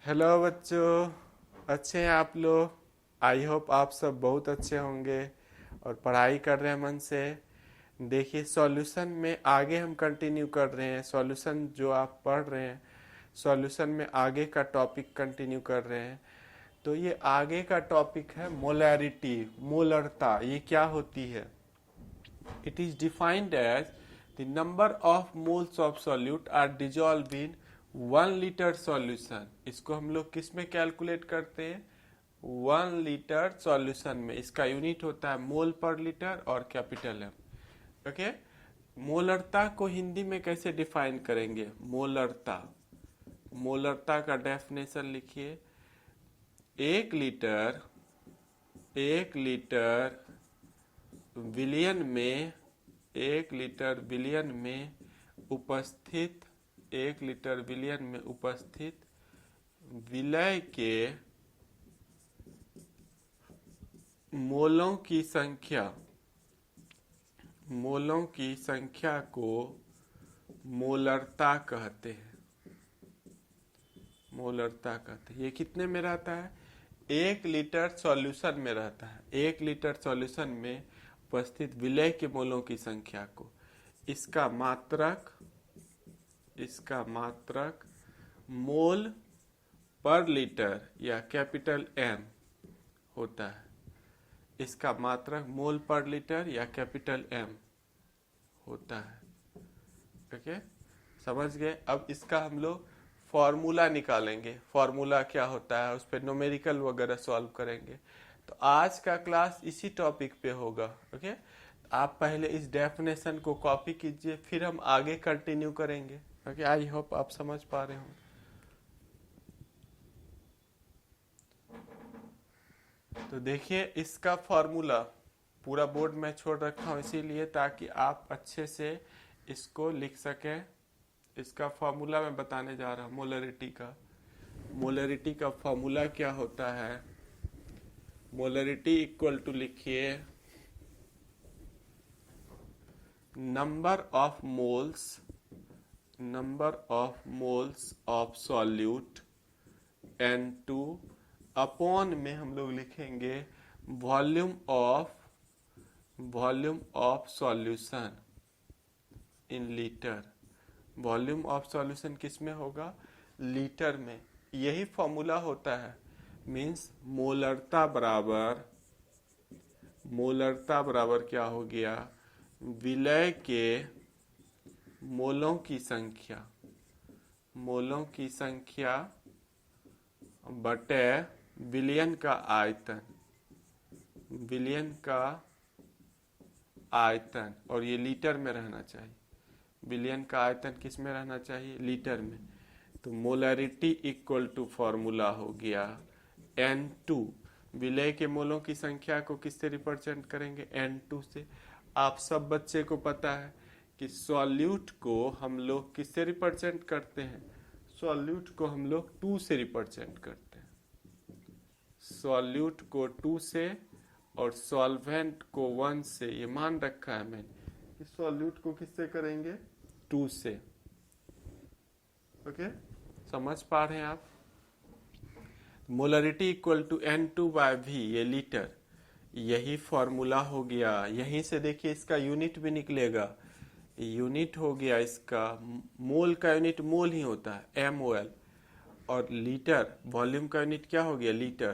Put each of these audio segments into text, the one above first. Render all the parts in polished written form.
Hello बच्चों, अच्छे हैं आप लोग। आई होप आप सब बहुत अच्छे होंगे और पढ़ाई कर रहे हैं मन से। देखिए, सॉल्यूशन में आगे हम कंटिन्यू कर रहे हैं। सॉल्यूशन जो आप पढ़ रहे हैं, सॉल्यूशन में आगे का टॉपिक कंटिन्यू कर रहे हैं। तो ये आगे का टॉपिक है मोलैरिटी, मोलरता। ये क्या होती है? It is defined as the number of moles of solute are dissolve in 1 litre solution. इसको हम लोग किस में कैलकुलेट करते हैं? 1 लीटर सॉल्यूशन में। इसका यूनिट होता है मोल पर लीटर और कैपिटल एम। ओके, मोलरता को हिंदी में कैसे डिफाइन करेंगे? मोलरता, मोलरता का डेफिनेशन लिखिए। 1 लीटर, 1 लीटर विलियन में, 1 लीटर में उपस्थित, 1 लीटर में उपस्थित विलय के मोलों की संख्या, मोलों की संख्या को मोलरता कहते हैं। मोलरता कहते हैं। ये कितने में रहता है? 1 लीटर सॉल्यूशन में रहता है। 1 लीटर सॉल्यूशन में उपस्थित विलय के मोलों की संख्या को, इसका मात्रक, इसका मात्रक मोल पर लीटर या कैपिटल एम होता है। इसका मात्रक मोल पर लीटर या कैपिटल एम होता है। ओके, समझ गए? अब इसका हम लोग फॉर्मूला निकालेंगे। फॉर्मूला क्या होता है, उस पर न्यूमेरिकल वगैरह सॉल्व करेंगे। तो आज का क्लास इसी टॉपिक पे होगा। ओके, आप पहले इस डेफिनेशन को कॉपी कीजिए, फिर हम आगे कंटिन्यू करेंगे। ओके, आई होप आप समझ पा रहे हो। तो देखिए, इसका फॉर्मूला पूरा बोर्ड में छोड़ रखा हूँ इसीलिए ताकि आप अच्छे से इसको लिख सकें। इसका फॉर्मूला मैं बताने जा रहा हूँ मोलरिटी का। मोलरिटी का फॉर्मूला क्या होता है? मोलरिटी इक्वल टू लिखिए number of moles, number of moles of solute N2 upon में हम लोग लिखेंगे volume of, volume of solution in litre. Volume of solution किस में होगा? लीटर में। यही फॉर्मूला होता है। मीन्स मोलरता बराबर, मोलरता बराबर क्या हो गया? विलय के मोलों की संख्या, मोलों की संख्या बटे विलियन का आयतन, विलियन का आयतन। और ये लीटर में रहना चाहिए। विलियन का आयतन किस में रहना चाहिए? लीटर में। तो मोलरिटी इक्वल टू फॉर्मूला हो गया N2। विलय के मोलों की संख्या को किससे रिप्रेजेंट करेंगे? N2 से। आप सब बच्चे को पता है कि सॉल्यूट को हम लोग किससे रिप्रेजेंट करते हैं? सॉल्यूट को हम लोग 2 से रिप्रेजेंट करते हैं। सॉल्यूट को 2 से और सॉल्वेंट को 1 से। ये मान रखा है मैंने कि सॉल्यूट को किससे करेंगे? 2 से। ओके, समझ पा रहे हैं आप? मोलरिटी इक्वल टू N2/V, ये लीटर। यही फॉर्मूला हो गया। यहीं से देखिए इसका यूनिट भी निकलेगा। यूनिट हो गया इसका, मोल का यूनिट मोल ही होता है, MOL। और लीटर, वॉल्यूम का यूनिट क्या हो गया? लीटर।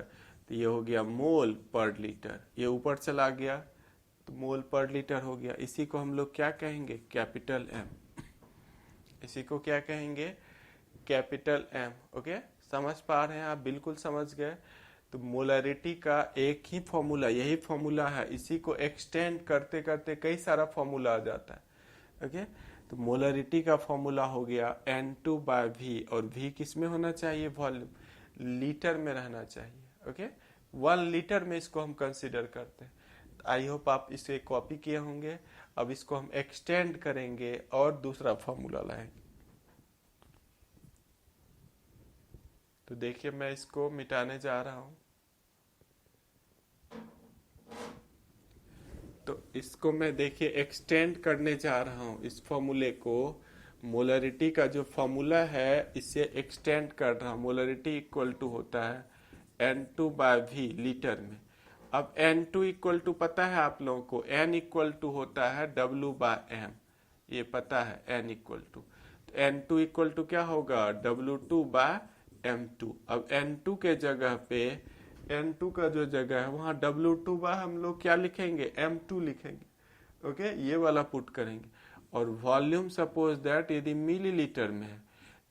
तो ये हो गया मोल पर लीटर। ये ऊपर चला गया तो मोल पर लीटर हो गया। इसी को हम लोग क्या कहेंगे? Capital M। इसी को क्या कहेंगे? Capital M। ओके, समझ पा रहे हैं आप? बिल्कुल समझ गए। तो मोलरिटी का एक ही फॉर्मूला, यही फॉर्मूला है। इसी को एक्सटेंड करते करते कई सारा फॉर्मूला आ जाता है। ओके, तो मोलरिटी का फॉर्मूला हो गया N2/V। और V किस में होना चाहिए? वॉल्यूम, लीटर में रहना चाहिए। ओके, 1 लीटर में इसको हम कंसिडर करते हैं। आई होप आप इसे कॉपी किए होंगे। अब इसको हम एक्सटेंड करेंगे और दूसरा फॉर्मूला लाएंगे। तो देखिए, मैं इसको मिटाने जा रहा हूं। तो इसको मैं देखिए एक्सटेंड करने जा रहा हूं, इस फॉर्मूले को मोलरिटी का जो फॉर्मूला है इसे एक्सटेंड कर रहा हूं। मोलरिटी इक्वल टू होता है N2/V लीटर में। अब N2 इक्वल टू पता है आप लोगों को, N इक्वल टू होता है W/M, ये पता है N इक्वल टू। तो N2 इक्वल टू क्या होगा, W2/M2। अब N2 के जगह पे, N2 का जो जगह है वहां W2 हम लोग क्या लिखेंगे, M2 लिखेंगे। ओके, ये वाला पुट करेंगे। और वॉल्यूम सपोज दैट यदि मिलीलीटर में है,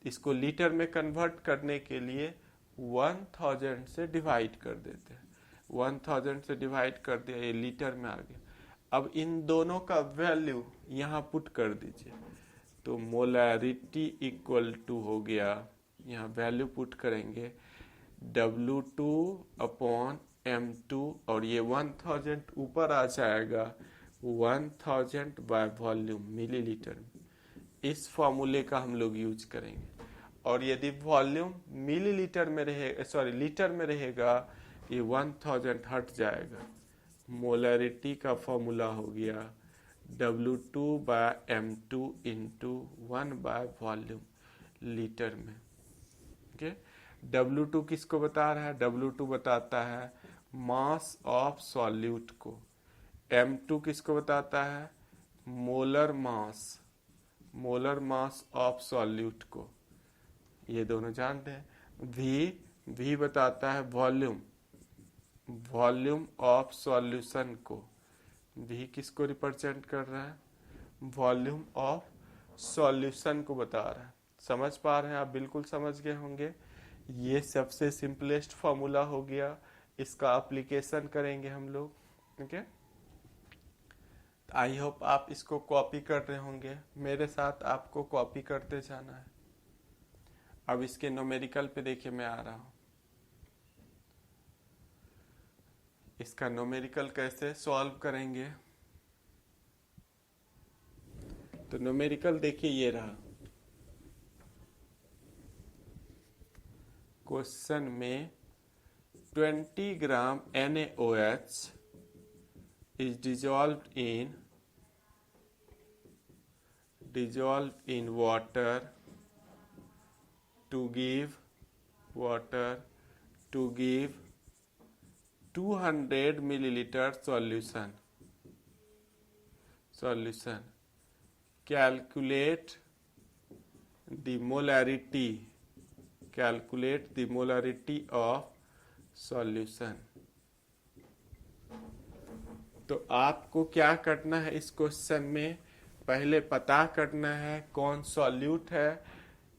इसको लीटर में कन्वर्ट करने के लिए 1000 से डिवाइड कर देते हैं। 1000 से डिवाइड कर दिया, ये लीटर में आ गया। अब इन दोनों का वैल्यू यहाँ पुट कर दीजिए, तो मोलरिटी इक्वल टू हो गया, यहाँ वैल्यू पुट करेंगे W2/M2, और ये 1000 ऊपर आ जाएगा 1000 बाय वॉल्यूम मिलीलीटर में। इस फॉर्मूले का हम लोग यूज करेंगे। और यदि वॉल्यूम मिलीलीटर में रहे, सॉरी लीटर में रहेगा, ये 1000 हट जाएगा। मोलरिटी का फॉर्मूला हो गया W2/M2 इंटू 1/वॉल्यूम लीटर में। ओके, W2 किसको बता रहा है, W2 बताता है मास ऑफ सॉल्यूट को। M2 किसको बताता है, मोलर मास ऑफ सॉल्यूट को, ये दोनों जानते हैं। V बताता है वॉल्यूम ऑफ सॉल्यूशन को। V किसको रिप्रेजेंट कर रहा है, वॉल्यूम ऑफ सॉल्यूशन को बता रहा है। समझ पा रहे हैं आप, बिल्कुल समझ गए होंगे। ये सबसे सिंपलेस्ट फॉर्मूला हो गया, इसका एप्लीकेशन करेंगे हम लोग। ओके, आई होप आप इसको कॉपी कर रहे होंगे, मेरे साथ आपको कॉपी करते जाना है। अब इसके न्यूमेरिकल पे देखिए, मैं आ रहा हूं। इसका न्यूमेरिकल कैसे सॉल्व करेंगे, तो न्यूमेरिकल देखिए ये रहा। क्वेश्चन में 20 ग्राम NaOH is dissolved in water to give 200 milliliter solution. Calculate the molarity of solution. तो आपको क्या करना है इस क्वेश्चन में, पहले पता करना है कौन सॉल्यूट है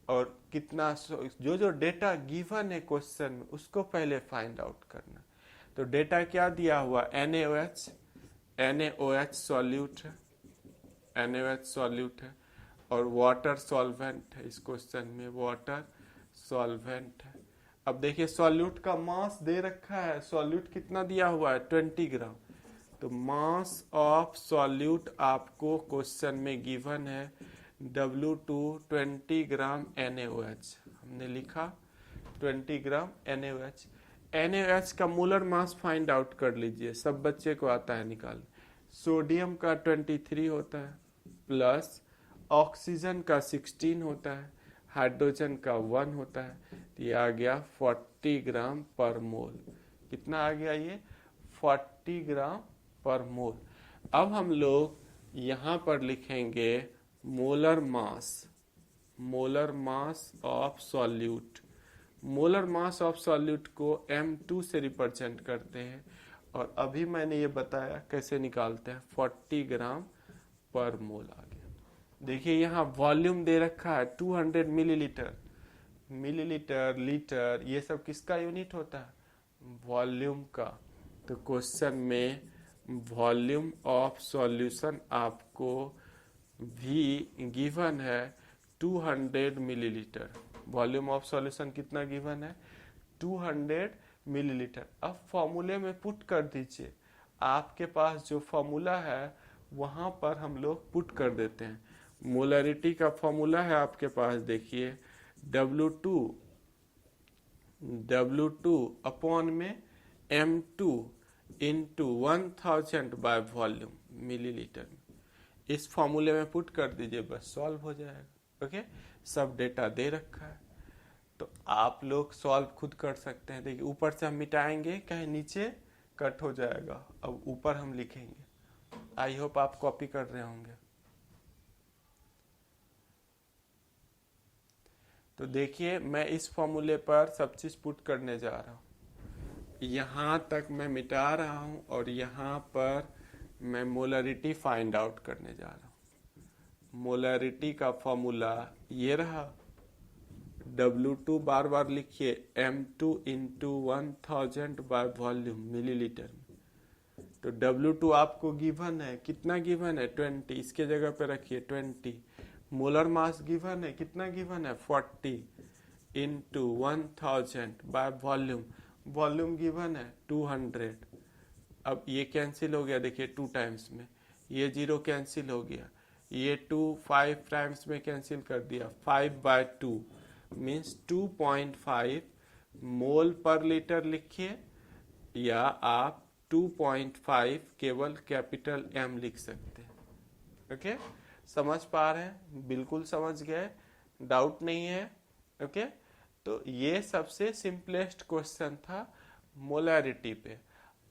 और कितना, जो डेटा गिवन है क्वेश्चन में उसको पहले फाइंड आउट करना। तो डेटा क्या दिया हुआ, NaOH सॉल्यूट है, NaOH सॉल्यूट है, और वाटर सॉल्वेंट है। इस क्वेश्चन में वाटर सॉल्वेंट है। अब देखिए सॉल्यूट का मास दे रखा है, सॉल्यूट कितना दिया हुआ है, 20 ग्राम। तो मास ऑफ सॉल्यूट आपको क्वेश्चन में गिवन है W2 20 ग्राम NaOH, हमने लिखा 20 ग्राम NaOH। NaOH का मोलर मास फाइंड आउट कर लीजिए, सब बच्चे को आता है निकाल। सोडियम का 23 होता है, प्लस ऑक्सीजन का 16 होता है, हाइड्रोजन का 1 होता है। तो ये आ गया 40 ग्राम पर मोल। कितना आ गया ये, 40 ग्राम पर मोल। अब हम लोग यहाँ पर लिखेंगे molar mass of solute. Molar mass of solute को M2 से रिप्रेजेंट करते हैं, और अभी मैंने ये बताया कैसे निकालते हैं, 40 ग्राम पर मोल आ गया। देखिए यहाँ वॉल्यूम दे रखा है 200 मिलीलीटर, लीटर, ये सब किसका यूनिट होता है, वॉल्यूम का। तो क्वेश्चन में वॉल्यूम ऑफ सॉल्यूशन आपको भी गिवन है 200 मिलीलीटर। वॉल्यूम ऑफ सॉल्यूशन कितना गिवन है, 200 मिलीलीटर। अब फॉर्मूले में पुट कर दीजिए, आपके पास जो फॉर्मूला है वहां पर हम लोग पुट कर देते हैं। मोलरिटी का फॉर्मूला है आपके पास, देखिए W2 अपॉन में M2 into 1000 by volume millilitre में। इस फॉर्मूले में पुट कर दीजिए, बस सॉल्व हो जाएगा। ओके, सब डेटा दे रखा है, तो आप लोग सॉल्व खुद कर सकते हैं। देखिए ऊपर से हम मिटाएंगे, कहीं नीचे कट हो जाएगा, अब ऊपर हम लिखेंगे। आई होप आप कॉपी कर रहे होंगे। तो देखिए मैं इस फॉर्मूले पर सब चीज पुट करने जा रहा हूँ, यहाँ तक मैं मिटा रहा हूँ और यहाँ पर मैं मोलरिटी फाइंड आउट करने जा रहा हूँ। मोलरिटी का फॉर्मूला ये रहा, W2 बार बार लिखिए, M2 into 1000 by volume millilitre में। तो W2 आपको गिवन है, कितना गिवन है 20, इसके जगह पे रखिए 20। मोलर मास गिवन है, कितना गिवन है 40 into 1000 by volume, volume given है 200। अब ये कैंसिल हो गया, देखिए 2 टाइम्स में, ये 0 कैंसिल हो गया, ये 2 5 टाइम्स में कैंसिल कर दिया, 5/2 मीन्स 2.5 मोल पर लीटर लिखिए, या आप 2.5 केवल कैपिटल M लिख सकते हैं। ओके, समझ पा रहे हैं? बिल्कुल समझ गए, डाउट नहीं है। ओके, तो ये सबसे सिंपलेस्ट क्वेश्चन था मोलैरिटी पे।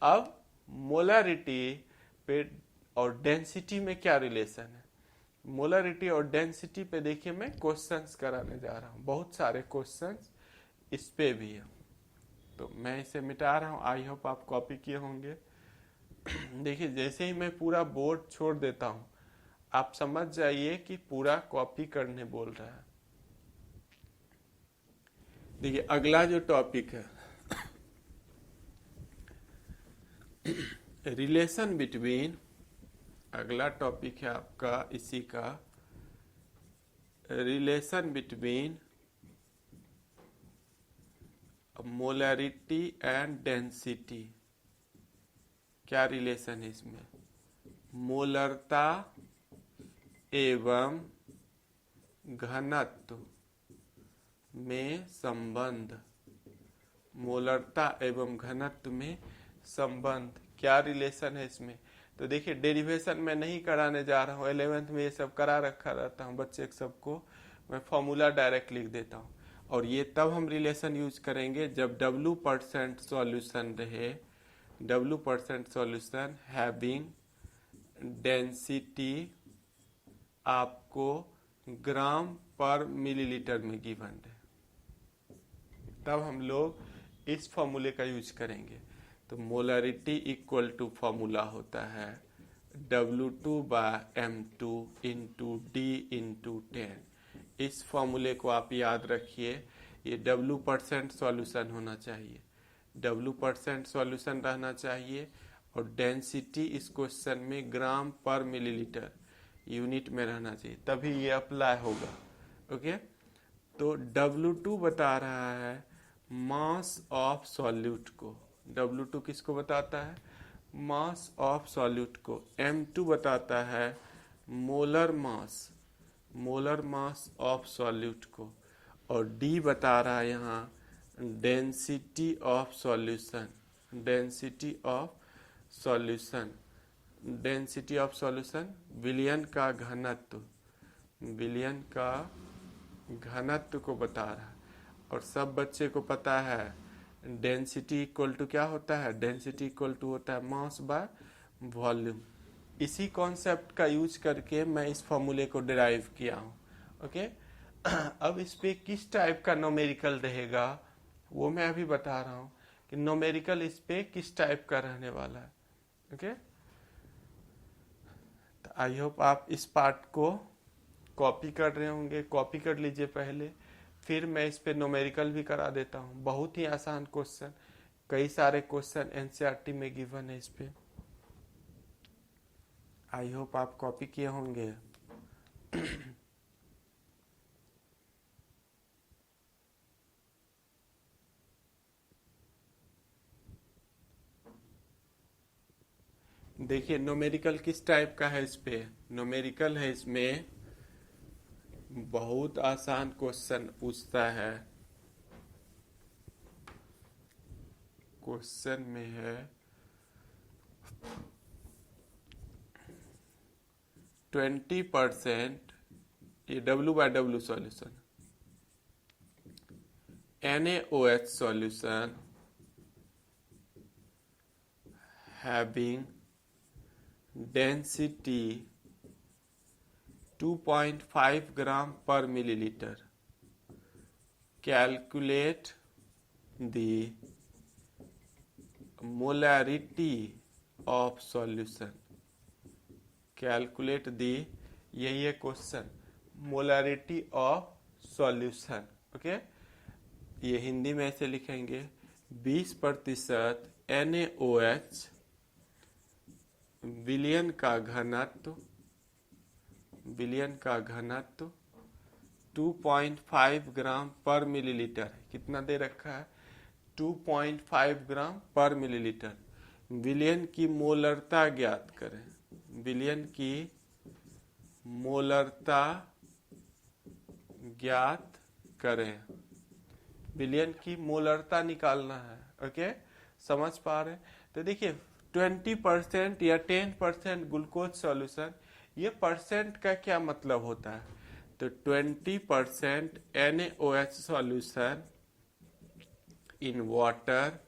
अब मोलैरिटी पे और डेंसिटी में क्या रिलेशन है, मोलरिटी और डेंसिटी पे देखिए मैं क्वेश्चंस कराने जा रहा हूँ, बहुत सारे क्वेश्चंस इस पे भी है, तो मैं इसे मिटा रहा हूँ। आई होप आप कॉपी किए होंगे। देखिए जैसे ही मैं पूरा बोर्ड छोड़ देता हूँ, आप समझ जाइए कि पूरा कॉपी करने बोल रहा है। देखिए अगला जो टॉपिक है, रिलेशन बिटवीन, अगला टॉपिक है आपका इसी का, relation between molarity and density. क्या रिलेशन है इसमें, मोलरता एवं घनत्व में संबंध, मोलरता एवं घनत्व में संबंध, क्या रिलेशन है इसमें। तो देखिए डेरिवेशन मैं नहीं कराने जा रहा हूँ, 11th में ये सब करा रखा रहता हूँ बच्चे सबको, मैं फॉर्मूला डायरेक्ट लिख देता हूँ। और ये तब हम रिलेशन यूज करेंगे जब W% सॉल्यूशन रहे, W% सॉल्यूशन हैविंग डेंसिटी आपको ग्राम पर मिलीलीटर में गिवन है, तब हम लोग इस फॉर्मूले का यूज करेंगे। तो मोलरिटी इक्वल टू फॉर्मूला होता है W2/M2 इंटू D इंटू 10। इस फॉर्मूले को आप याद रखिए, ये W% सॉल्यूशन होना चाहिए, W% सॉल्यूशन रहना चाहिए, और डेंसिटी इस क्वेश्चन में ग्राम पर मिलीलीटर यूनिट में रहना चाहिए, तभी ये अप्लाई होगा। ओके, तो W2 बता रहा है मास ऑफ सॉल्यूट को, W2 किसको बताता है, मास ऑफ सॉल्यूट को। M2 बताता है molar mass, molar mass of solute को। और D बता रहा है यहाँ density of solution, density of solution, density of solution विलयन का घनत्व, विलयन का घनत्व को बता रहा है। और सब बच्चे को पता है डेंसिटी इक्वल टू क्या होता है, डेंसिटी इक्वल टू होता है मास बाय वॉल्यूम। इसी कॉन्सेप्ट का यूज करके मैं इस फॉर्मूले को डिराइव किया हूँ। ओके, अब इस पे किस टाइप का न्यूमेरिकल रहेगा वो मैं अभी बता रहा हूँ कि न्यूमेरिकल इस पे किस टाइप का रहने वाला है। ओके, तो आई होप आप इस पार्ट को कॉपी कर रहे होंगे, कॉपी कर लीजिए पहले, फिर मैं इस पे न्यूमेरिकल भी करा देता हूँ। बहुत ही आसान क्वेश्चन, कई सारे क्वेश्चन एनसीईआरटी में गिवन है इस पे। आई होप आप कॉपी किए होंगे। देखिए न्यूमेरिकल किस टाइप का है, इस पे न्यूमेरिकल है, इसमें बहुत आसान क्वेश्चन पूछता है। क्वेश्चन में है 20% ये W/W solution, NaOH solution having density 2.5 gram per milliliter. Calculate the molarity of solution. Calculate the, यही है question, molarity of solution. Okay, ये हिंदी में ऐसे लिखेंगे 20% NaOH विलयन का घनत्व 2.5 ग्राम पर मिलीलीटर। कितना दे रखा है? 2.5 ग्राम पर मिलीलीटर। विलयन की मोलरता ज्ञात करें। विलयन की मोलरता ज्ञात करें। विलयन की मोलरता निकालना है। ओके, समझ पा रहे हैं? तो देखिए 20% या 10% ग्लूकोज सॉल्यूशन, ये परसेंट का क्या मतलब होता है? तो 20% NaOH सॉल्यूशन इन वाटर,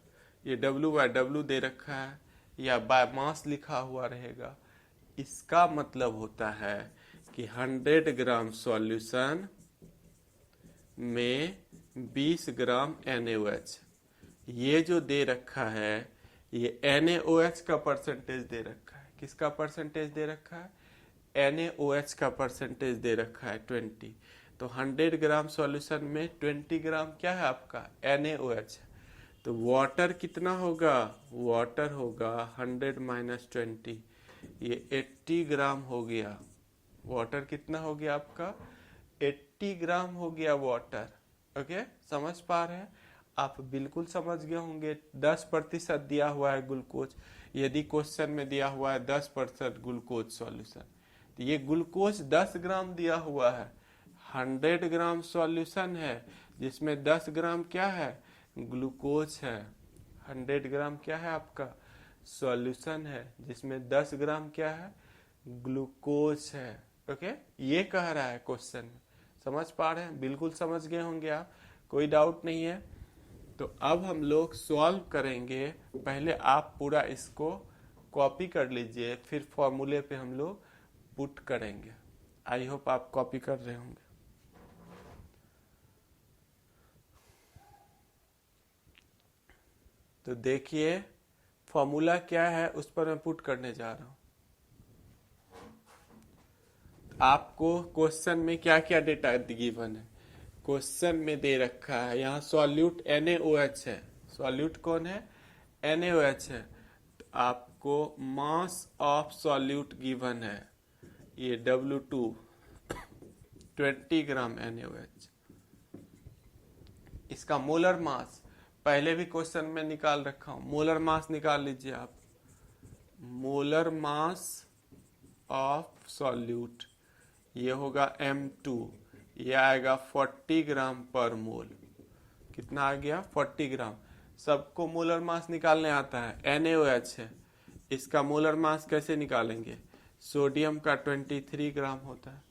ये W/W दे रखा है या बाय मास लिखा हुआ रहेगा। इसका मतलब होता है कि 100 ग्राम सॉल्यूशन में 20 ग्राम NaOH। ये जो दे रखा है ये NaOH का परसेंटेज दे रखा है। किसका परसेंटेज दे रखा है? NaOH का परसेंटेज दे रखा है 20। तो 100 ग्राम सॉल्यूशन में 20 ग्राम क्या है आपका? NaOH। तो वाटर कितना होगा? वाटर होगा 100 - 20, ये 80 ग्राम हो गया। वाटर कितना हो गया आपका? 80 ग्राम हो गया वाटर। ओके, समझ पा रहे हैं? आप बिल्कुल समझ गए होंगे। 10% दिया हुआ है ग्लूकोज। यदि क्वेश्चन में दिया हुआ है 10% ग्लूकोज सॉल्यूशन, तो ये ग्लूकोज 10 ग्राम दिया हुआ है। 100 ग्राम सॉल्यूशन है जिसमें 10 ग्राम क्या है? ग्लूकोज है। 100 ग्राम क्या है आपका? सॉल्यूशन है जिसमें 10 ग्राम क्या है? ग्लूकोज है। ओके, ये कह रहा है क्वेश्चन में। समझ पा रहे हैं? बिल्कुल समझ गए होंगे आप, कोई डाउट नहीं है। तो अब हम लोग सॉल्व करेंगे। पहले आप पूरा इसको कॉपी कर लीजिए, फिर फॉर्मूले पे हम लोग पुट करेंगे। आई होप आप कॉपी कर रहे होंगे। तो देखिए फॉर्मूला क्या है, उस पर मैं पुट करने जा रहा हूं। आपको क्वेश्चन में क्या क्या डेटा गिवन है? क्वेश्चन में दे रखा है यहाँ सॉल्यूट NaOH है। सॉल्यूट कौन है? NaOH है। तो आपको मास ऑफ सॉल्यूट गिवन है, ये W2 20 ग्राम NaOH। इसका मोलर मास पहले भी क्वेश्चन में निकाल रखा हूं। मोलर मास निकाल लीजिए आप। मोलर मास ऑफ सॉल्यूट ये होगा M2, ये आएगा 40 ग्राम पर मोल। कितना आ गया? 40 ग्राम। सबको मोलर मास निकालने आता है। NaOH है, इसका मोलर मास कैसे निकालेंगे? सोडियम का 23 ग्राम होता है,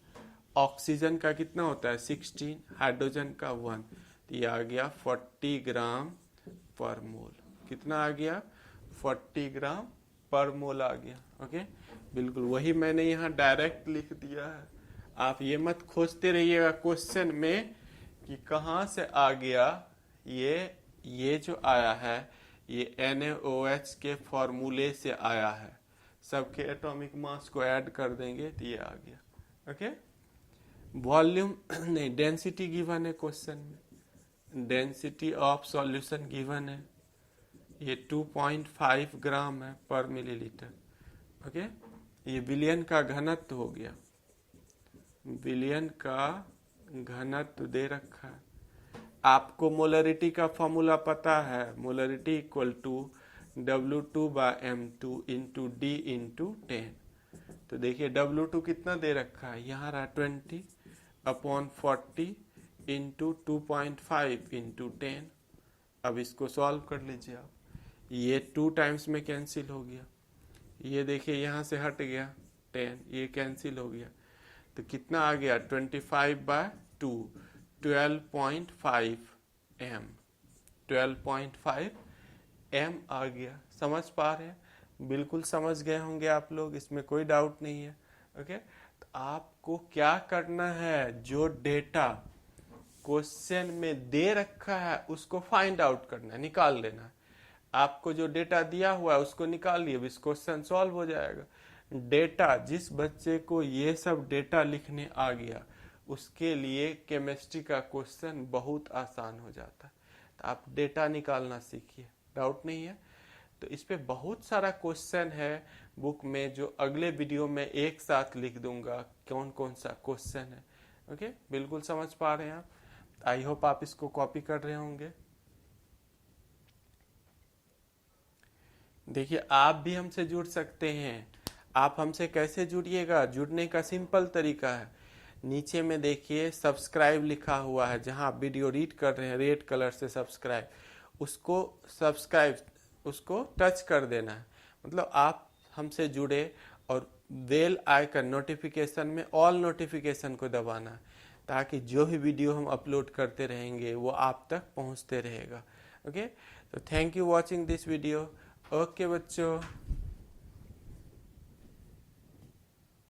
ऑक्सीजन का कितना होता है? 16, हाइड्रोजन का 1। तो ये आ गया 40 ग्राम पर मोल। कितना आ गया? 40 ग्राम पर मोल आ गया। ओके, बिल्कुल वही मैंने यहाँ डायरेक्ट लिख दिया है। आप ये मत खोजते रहिएगा क्वेश्चन में कि कहाँ से आ गया। ये जो आया है ये NaOH के फॉर्मूले से आया है। सबके एटॉमिक मास को ऐड कर देंगे तो ये आ गया। ओके, वॉल्यूम नहीं, डेंसिटी गिवन है क्वेश्चन में। डेंसिटी ऑफ सॉल्यूशन गिवन है, ये 2.5 ग्राम है पर मिलीलीटर। ओके, ये विलयन का घनत्व हो गया। विलयन का घनत्व दे रखा है। आपको मोलरिटी का फॉर्मूला पता है। Molarity equal to W2/M2 into D into 10। तो देखिए W2 कितना दे रखा है? यहाँ रहा 20/40 इंटू 2.5 इंटू 10। अब इसको सॉल्व कर लीजिए आप। ये 2 टाइम्स में कैंसिल हो गया। ये देखिए यहाँ से हट गया 10, ये कैंसिल हो गया। तो कितना आ गया 25/2 12.5 m 12.5 m आ गया। समझ पा रहे हैं? बिल्कुल समझ गए होंगे आप लोग, इसमें कोई डाउट नहीं है। ओके, तो आपको क्या करना है, जो डेटा क्वेश्चन में दे रखा है उसको फाइंड आउट करना है, निकाल लेना है। आपको जो डेटा दिया हुआ है उसको निकाल लिए, इस क्वेश्चन सॉल्व हो जाएगा। डेटा, जिस बच्चे को ये सब डेटा लिखने आ गया उसके लिए केमिस्ट्री का क्वेश्चन बहुत आसान हो जाता है। तो आप डेटा निकालना सीखिए, डाउट नहीं है। तो इस पे बहुत सारा क्वेश्चन है बुक में, जो अगले वीडियो में एक साथ लिख दूंगा कौन कौन सा क्वेश्चन है। ओके, बिल्कुल समझ पा रहे हैं आप? आई होप आप इसको कॉपी कर रहे होंगे। देखिए, आप भी हमसे जुड़ सकते हैं। आप हमसे कैसे जुड़िएगा? जुड़ने का सिंपल तरीका है, नीचे में देखिए सब्सक्राइब लिखा हुआ है, जहां आप वीडियो रीड कर रहे हैं रेड कलर से सब्सक्राइब, उसको सब्सक्राइब उसको टच कर देना है, मतलब आप हमसे जुड़े। और बेल आइकन नोटिफिकेशन में ऑल नोटिफिकेशन को दबाना है, ताकि जो भी वीडियो हम अपलोड करते रहेंगे वो आप तक पहुंचते रहेगा। ओके, तो thank you watching this video. Okay बच्चों।